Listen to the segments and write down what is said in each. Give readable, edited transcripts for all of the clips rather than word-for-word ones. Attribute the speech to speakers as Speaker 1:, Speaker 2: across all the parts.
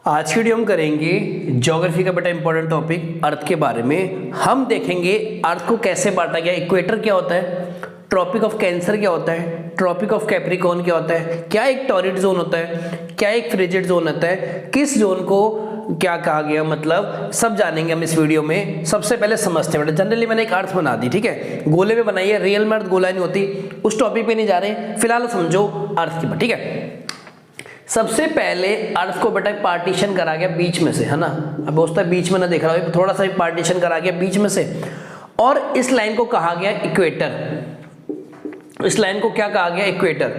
Speaker 1: आज की वीडियो हम करेंगे ज्योग्राफी का बेटा इंपॉर्टेंट टॉपिक अर्थ के बारे में। हम देखेंगे अर्थ को कैसे बांटा गया, इक्वेटर क्या होता है, ट्रॉपिक ऑफ कैंसर क्या होता है, ट्रॉपिक ऑफ कैप्रिकॉर्न क्या होता है, क्या एक टॉरिड जोन होता है, क्या एक फ्रिजिड जोन होता है, किस जोन को क्या कहा गया, मतलब सब जानेंगे हम इस वीडियो में। सबसे पहले समझते हैं बेटा, जनरली मैंने एक अर्थ बना दी, ठीक है, गोले में बनाई है, रियल में अर्थ गोला नहीं होती, उस टॉपिक पे नहीं जा रहे, फिलहाल समझो अर्थ की बात, ठीक है। सबसे पहले अर्थ को बेटा पार्टीशन करा गया बीच में से, है ना, अब होता है बीच में ना देख रहा हो, थोड़ा सा भी पार्टीशन करा गया बीच में से, और इस लाइन को कहा गया इक्वेटर। इस लाइन को क्या कहा गया, इक्वेटर,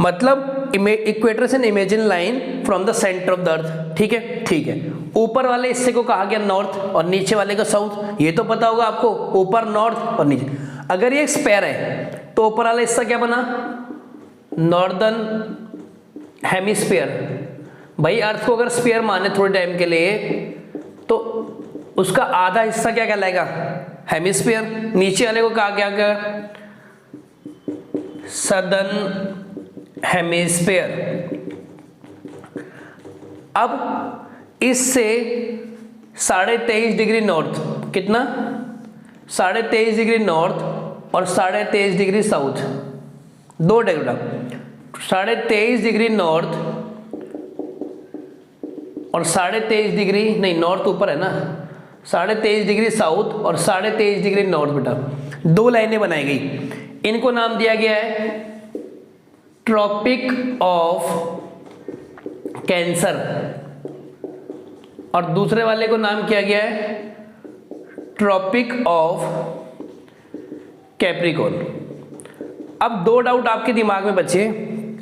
Speaker 1: मतलब इक्वेटर से imagine line from the centre of the earth, ठीक है, ठीक है। ऊपर वाले हिस्से को कहा गया नॉर्थ और नीचे वाले को साउथ, ये तो पता होगा आपको, ऊपर नॉर्थ और नीचे। अगर ये स्क्वायर है तो ऊपर वाला हिस्सा क्या बना, नॉर्दर्न हेमिस्फीयर। भाई अर्थ को अगर स्फीयर माने थोड़े टाइम के लिए तो उसका आधा हिस्सा क्या कहलाएगा, हेमिस्फीयर। नीचे वाले को कहा गया सदर्न हेमिस्फीयर। अब इससे 23.5 डिग्री नॉर्थ, कितना 23.5 डिग्री नॉर्थ और 23.5 डिग्री साउथ, दो डिग्री, 23.5 डिग्री नॉर्थ और 23.5 डिग्री, नहीं नॉर्थ ऊपर है ना, 23.5 डिग्री साउथ और 23.5 डिग्री नॉर्थ बेटा, दो लाइनें बनाई गई। इनको नाम दिया गया है ट्रॉपिक ऑफ कैंसर और दूसरे वाले को नाम किया गया है ट्रॉपिक ऑफ कैप्रिकॉर्न। अब दो डाउट आपके दिमाग में बचे।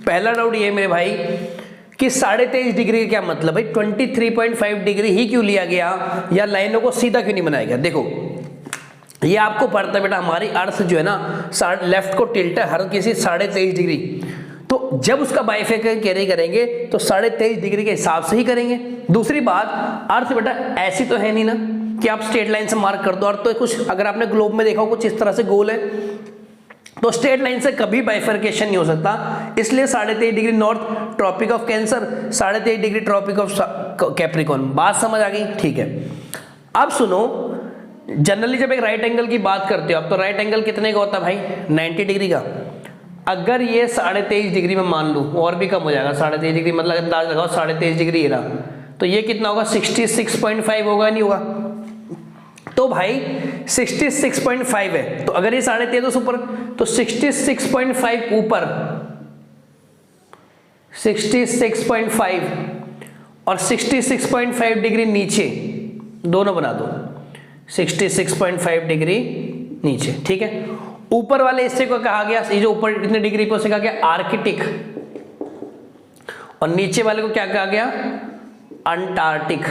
Speaker 1: पहला डाउट ये मेरे भाई कि 23.5 डिग्री का क्या मतलब है, 23.5 डिग्री ही क्यों लिया गया, या लाइनों को सीधा क्यों नहीं बनाया गया। देखो ये आपको पड़ता है बेटा, हमारी अर्थ जो है ना लेफ्ट को टिल्ट है हर किसी 23.5 डिग्री, तो जब उसका बाइफेक्शन कैरी करेंगे तो 23.5 डिग्री के हिसाब से ही करेंगे। दूसरी बात, अर्थ बेटा ऐसी तो है नहीं ना कि आप स्ट्रेट लाइन से मार्क कर दो। अर्थ तो कुछ, अगर आपने ग्लोब में देखा हो कुछ इस तरह से गोल है, तो स्ट्रेट लाइन से कभी बाइफर्केशन नहीं हो सकता, इसलिए 23.5 degree north Tropic of Cancer, 23.5 degree Tropic of Capricorn. बात समझ आ गई, ठीक है। अब सुनो, जनरली जब एक राइट एंगल की बात करते हो आप, तो राइट एंगल कितने का होता है भाई, 90 डिग्री का। अगर ये 23.5 डिग्री में मान लूं, और भी कम हो जाएगा, 23.5 डिग्री मतलब अंदाज लगाओ 23.5 डिग्री रहा, तो ये कितना होगा, 66.5 होगा, नहीं होगा। तो भाई 66.5 है, तो अगर ये 23.5 ऊपर, तो 66.5 ऊपर, 66.5 और 66.5 डिग्री नीचे, दोनों बना दो, 66.5 डिग्री नीचे, ठीक है। ऊपर वाले हिस्से को कहा गया, ये जो ऊपर कितने डिग्री पे, उसे कहा गया आर्कटिक, और नीचे वाले को क्या कहा गया, अंटार्कटिक।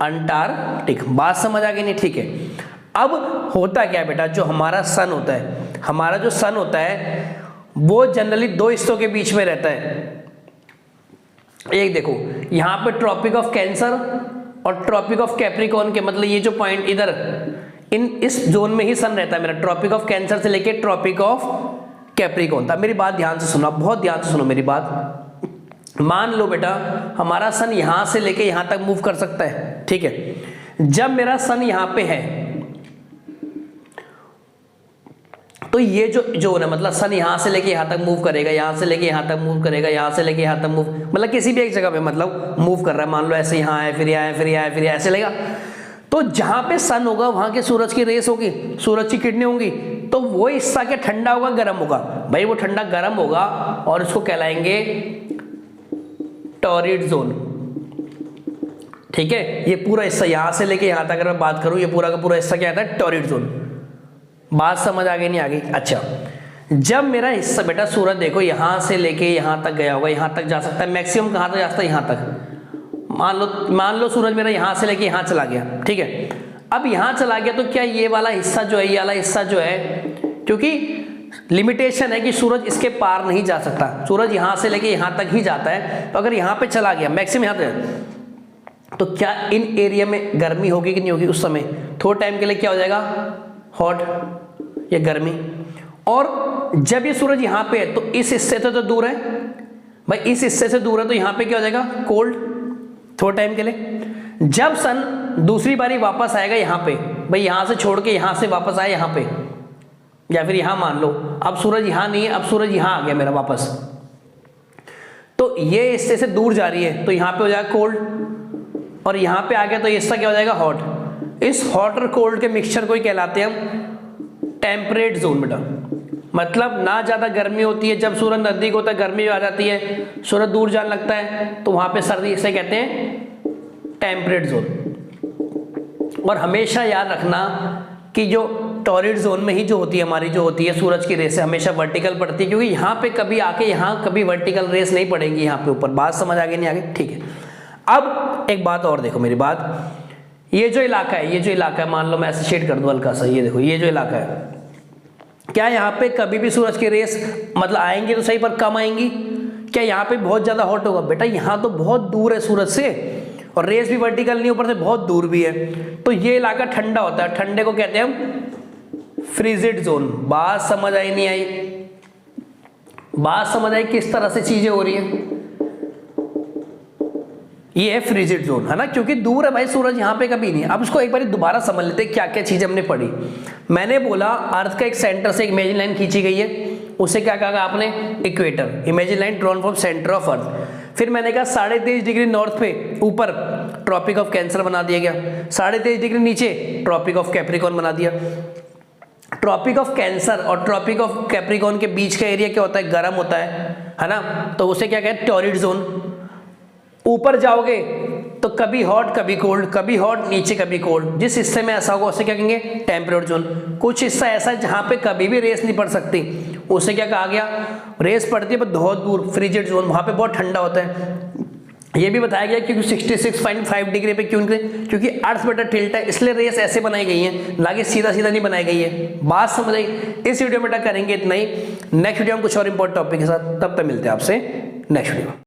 Speaker 1: अंटार्कटिक, बात समझ आ गई नहीं, ठीक है। अब होता क्या है बेटा, जो हमारा सन होता है, हमारा जो सन होता है वो जनरली दो हिस्सों के बीच में रहता है। एक देखो यहां पे ट्रॉपिक ऑफ कैंसर और ट्रॉपिक ऑफ कैप्रिकॉर्न के, मतलब ये जो पॉइंट इधर इस जोन में ही सन रहता है मेरा, ट्रॉपिक ऑफ कैंसर से लेके ट्रॉपिक ऑफ कैप्रिकॉर्न था। मेरी बात ध्यान से सुनो, बहुत ध्यान से सुनो मेरी बात। मान लो बेटा हमारा सन यहां से लेके यहां तक मूव कर सकता है, ठीक है। जब मेरा सन यहां पे है तो ये जो जोन है, मतलब सन यहां से लेके यहां तक मूव करेगा, यहां से लेके यहां तक मूव करेगा, यहां से लेके यहां तक मूव, मतलब किसी भी एक जगह पे मतलब मूव कर रहा है। मान लो ऐसे यहां है, फिर यहां है, फिर यहां है, फिर ऐसे लेगा, तो जहां पे सन होगा वहां के सूरज की रेस होगी, सूरज की किरणें होंगी, तो वो हिस्सा क्या ठंडा होगा, गर्म होगा। भाई वो ठंडा गर्म होगा और उसको कहलाएंगे टॉरिड जोन, ठीक है। ये पूरा हिस्सा यहां से लेके यहां तक अगर मैं बात करूं, ये पूरा का पूरा हिस्सा क्या आता है, टॉरिड जोन। बात समझ आ गई नहीं आ गई, अच्छा। जब मेरा हिस्सा बेटा सूरज देखो यहां से लेके यहां तक गया होगा, यहां तक जा सकता है, मैक्सिमम कहां तक जा सकता है, यहां तक। मान लो सूरज मेरा यहां से लेके यहां चला गया, ठीक है। अब यहां चला गया तो क्या ये वाला हिस्सा जो है, ये वाला हिस्सा जो है, क्योंकि लिमिटेशन है कि सूरज इसके पार नहीं जा सकता, सूरज यहां से लेके यहां तक ही जाता है, तो अगर यहां पे चला गया मैक्सिमम यहां तक, तो क्या इन एरिया में गर्मी होगी कि नहीं होगी, उस समय थोड़े टाइम के लिए क्या हो जाएगा, हॉट या गर्मी। और जब ये सूरज यहाँ पे है तो इस हिस्से से तो दूर है भाई, इस हिस्से से दूर है तो यहाँ पे क्या हो जाएगा, कोल्ड। थोड़े टाइम के लिए। जब सन दूसरी बारी वापस आएगा यहाँ पे, भाई यहाँ से छोड़ के यहाँ से वापस आए यहाँ पे, या फिर यहाँ मान लो अब सूरज यहाँ नहीं है, अब सूरज यहाँ आ गया मेरा वापस, तो ये इससे से दूर जा रही है तो यहाँ पे हो जाएगा कोल्ड, और यहाँ पे आ गया तो इसका क्या हो जाएगा हॉट। इस हॉट और कोल्ड के मिक्सचर को ही कहलाते हैं हम टेम्परेट जोन बेटा। मतलब ना ज़्यादा गर्मी होती है, जब सूरज नज़दीक होता है गर्मी आ जाती है, सूरज दूर जाने लगता है तो वहाँ पे सर्दी, इसे कहते हैं टेम्परेट जोन। और हमेशा याद रखना कि जो टॉरिड जोन में ही जो होती है हमारी, जो होती है सूरज की रेस हमेशा वर्टिकल पड़ती है, क्योंकि यहाँ पे कभी आके यहाँ कभी वर्टिकल रेस नहीं पड़ेगी यहाँ पे ऊपर। बात समझ आ गई नहीं आगे? ठीक है। अब एक बात और देखो मेरी बात, ये जो इलाका है, ये जो इलाका है, मान लो मैं ऐसे शेड कर दूं हल्का सा, ये देखो ये जो इलाका है, क्या यहाँ पे कभी भी सूरज की रेस मतलब आएंगी तो सही पर कम आएंगी? क्या यहाँ पे बहुत ज्यादा हॉट होगा? बेटा यहाँ तो बहुत दूर है सूरज से, और रेस भी वर्टिकल नहीं, ऊपर से बहुत दूर भी है, तो ये इलाका ठंडा होता है। ठंडे को कहते हैं हम फ्रीजिड जोन। बात समझ आई नहीं आई? बात समझ आई किस तरह से चीजें हो रही है? ये है फ्रीजिड जोन, है ना, क्योंकि दूर है भाई सूरज, यहाँ पे कभी नहीं। अब इसको एक बार दोबारा समझ लेते हैं क्या क्या चीजें हमने पढ़ी। मैंने बोला अर्थ का एक सेंटर से एक इमेजिन लाइन खींची गई है, उसे क्या कहा आपने? Equator. Imagine line drawn from centre of earth. फिर मैंने कहा 23.5 डिग्री नॉर्थ पे ऊपर ट्रॉपिक ऑफ कैंसर बना दिया गया, 23.5 डिग्री नीचे ट्रॉपिक ऑफ कैप्रिकॉर्न बना दिया। ट्रॉपिक ऑफ कैंसर और ट्रॉपिक ऑफ कैप्रिकॉर्न के बीच का एरिया क्या होता है? गर्म होता है ना, तो उसे क्या कहते हैं? Torrid zone. ऊपर जाओगे तो कभी हॉट कभी कोल्ड, कभी हॉट नीचे कभी कोल्ड। जिस हिस्से में ऐसा होगा उसे क्या कहेंगे? Temperate zone. कुछ हिस्सा ऐसा है जहां पे कभी भी रेस नहीं पड़ सकती, उसे क्या कहा गया? रेस पड़ती है पर बहुत दूर, फ्रीजिड जोन, वहां पे बहुत ठंडा होता है। ये भी बताया गया क्योंकि 66.5 डिग्री पे क्यों? क्योंकि अर्थ बेटा टिल्ट है, इसलिए रेस ऐसे बनाई गई है, ना कि सीधा सीधा नहीं बनाई गई है। बात समझ आई? इस वीडियो में बेटा करेंगे इतना ही। नेक्स्ट वीडियो में कुछ और इंपॉर्टेंट टॉपिक के साथ, तब तक मिलते हैं आपसे नेक्स्ट वीडियो।